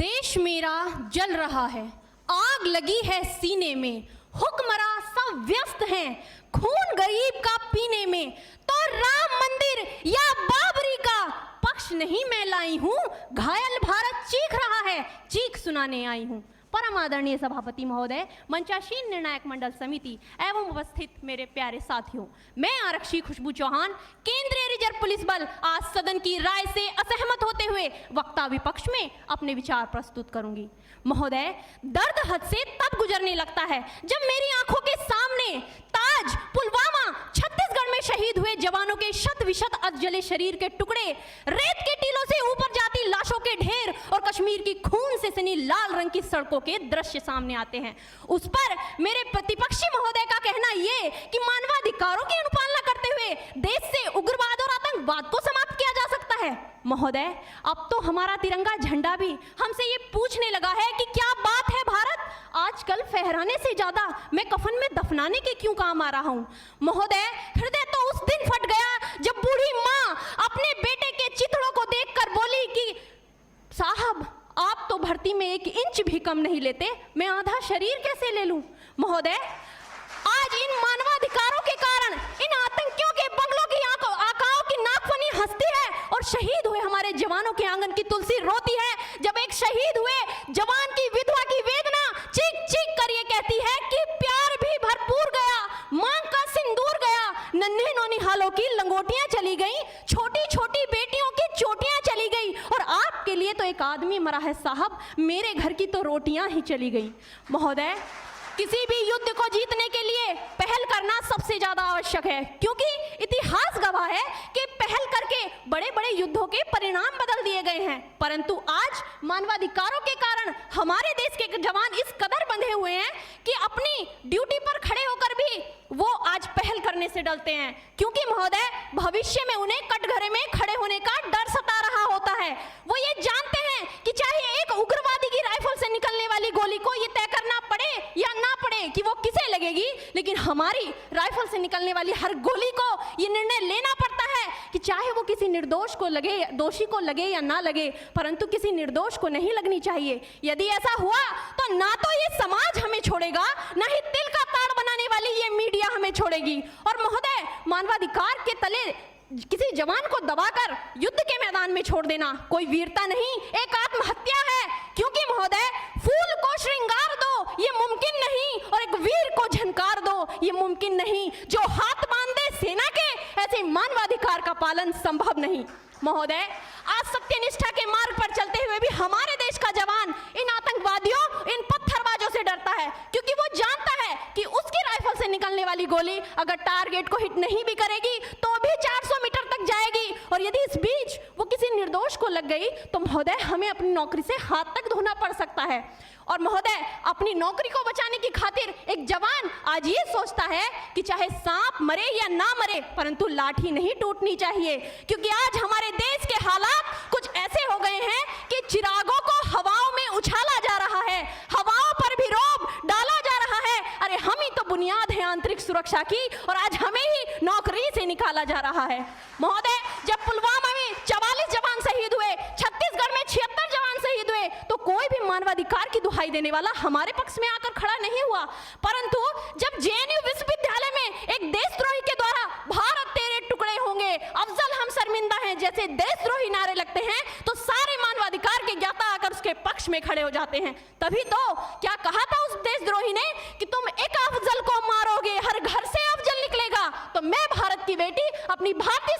देश मेरा जल रहा है, आग लगी है सीने में, हुक्मरां सब व्यस्त हैं खून गरीब का पीने में। तो राम मंदिर या बाबरी का पक्ष नहीं मैं लाई हूं, घायल भारत चीख रहा है, चीख सुनाने आई हूं। परम आदरणीय सभापति महोदय, मंचासीन निर्णायक मंडल समिति एवं उपस्थित मेरे प्यारे साथियों, मैं आरक्षी खुशबू चौहान केंद्रीय रिजर्व पुलिस बल आज सदन की राय से असहमत होते हुए वक्ता विपक्ष में अपने विचार प्रस्तुत करूंगी। महोदय, दर्द हद से तब गुजरने लगता है जब मेरी आंखों के सामने ताज, पुलवामा, छत्तीसगढ़ में शहीद हुए जवानों के शत विशत अधजले शरीर के टुकड़े, रेत के टीलों से ऊपर जाती लाशों के ढेर और कश्मीर की खून से सनी लाल रंग की सड़कों के दृश्य सामने आते हैं। उस पर मेरे प्रतिपक्षी महोदय का कहना ये कि मानवाधिकारों की अनुपालना करते हुए देश से उग्रवाद और आतंकवाद को समाप्त किया जा सकता है। महोदय, अब तो हमारा तिरंगा झंडा भी हमसे ये पूछने लगा है कि क्या बात है भारत, आजकल फहराने से ज्यादा मैं कफन में दफनाने के क्यों काम आ रहा हूं। महोदय, हृदय तो उस दिन फट गया जब बूढ़ी मां अपने बेटे के चिथड़ों को देखकर बोली कि साहब, आप तो भर्ती में 1 इंच भी कम नहीं लेते, मैं आधा शरीर कैसे ले लूं। महोदय, आज इन मानवाधिकारों के कारण इन आतंकियों के बंगलों की आकाओं की नाकफनी हंसती है और शहीद हुए हमारे जवानों के आंगन की तुलसी रोती है। जब एक शहीद हुए जवान की विधवा की वेदना चीख चीख कर ये कहती है कि प्यार भी भरपूर गया, मांग का सिंदूर गया, नन्हे नौनिहालों की लंगोटियां चली गई, छोटी छोटी बेटियों की चोटियां चली गई और आपके लिए तो एक आदमी मरा है साहब, मेरे घर की तो रोटियां ही चली गई। महोदय, किसी भी युद्ध को जीतने के लिए पहल करना सबसे ज्यादा आवश्यक है, क्योंकि इतिहास गवाह है कि पहल करके बड़े बड़े युद्धों के परिणाम बदल दिए गए हैं। परंतु आज मानवाधिकारों के कारण हमारे देश के जवान इस कदर बंधे हुए हैं कि अपनी ड्यूटी पर खड़े होकर भी वो आज पहल करने से डरते हैं, क्योंकि महोदय भविष्य में उन्हें कटघरे में खड़े होने का डर सता रहा होता है। वो ये जानते हैं कि चाहे एक उग्रवादी की राइफल से निकलने वाली गोली को ये तय करना पड़े या ना पड़े कि वो किसे लगेगी, लेकिन हमारी राइफल से निकलने वाली हर गोली को ये निर्णय लेना पड़ता है कि चाहे वो किसी निर्दोष को लगे, दोषी को लगे या ना लगे, परंतु किसी निर्दोष को नहीं लगनी चाहिए। यदि ऐसा हुआ तो ना तो ये समाज हमें छोड़ेगा, ना ही तिल का ताड़ बनाने वाली ये मीडिया हमें छोड़ेगी। और महोदय, मानवाधिकार के तले किसी जवान को दबाकर युद्ध के मैदान में छोड़ देना कोई वीरता नहीं, एक आत्महत्या है। क्योंकि महोदय, फूल को श्रृंगार दो ये मुमकिन नहीं और एक वीर को झनकार दो ये मुमकिन नहीं। जो हाथ बांध दे सेना के, ऐसे मानवाधिकार का पालन संभव नहीं। महोदय, आज सत्यनिष्ठा के मार्ग पर चलते हुए भी हमारे देश का जवान इन आतंकवादियों, इन पत्थरबाजों से डरता है, क्योंकि वो जानता है कि उसकी राइफल से निकलने वाली गोली अगर टारगेट को हिट नहीं भी करेगी तो भी 400 मीटर तक जाएगी, और यदि इस बीच वो किसी निर्दोष को लग गई तो महोदय हमें अपनी नौकरी से हाथ तक धोना पड़ सकता है। और महोदय, अपनी नौकरी को बचाने की खातिर एक जवान आज ये सोचता है कि चाहे सांप मरे या ना मरे, परंतु लाठी नहीं टूटनी चाहिए, क्योंकि आज हमारे देश के हालात कुछ ऐसे हो गए हैं कि चिरागों को हवाओं में उछाला जा रहा है, हवाओं पर भी रोब डाला जा रहा है। अरे हम ही तो बुनियाद है आंतरिक सुरक्षा की, और आज हमें ही नौकरी से निकाला जा रहा है। महोदय, जब पुलवामा में 44 जवान शहीद हुए, छत्तीसगढ़ में 76 जवान शहीद हुए, तो कोई भी मानवाधिकार की दुहाई देने वाला हमारे पक्ष में आकर खड़ा नहीं हुआ। परंतु जब जेएनयू विश्वविद्यालय में एक देशद्रोही के द्वारा भारत तेरे टुकड़े होंगे, अफजल हम शर्मिंदा हैं जैसे देशद्रोही नारे लगते हैं, तो सारे मानवाधिकार के ज्ञाता आकर उसके पक्ष में खड़े हो जाते हैं। तभी तो क्या कहा था उस देशद्रोही ने कि तुम एक अफजल को मारोगे हर घर से अफजल निकलेगा। तो मैं भारत की बेटी अपनी भारतीय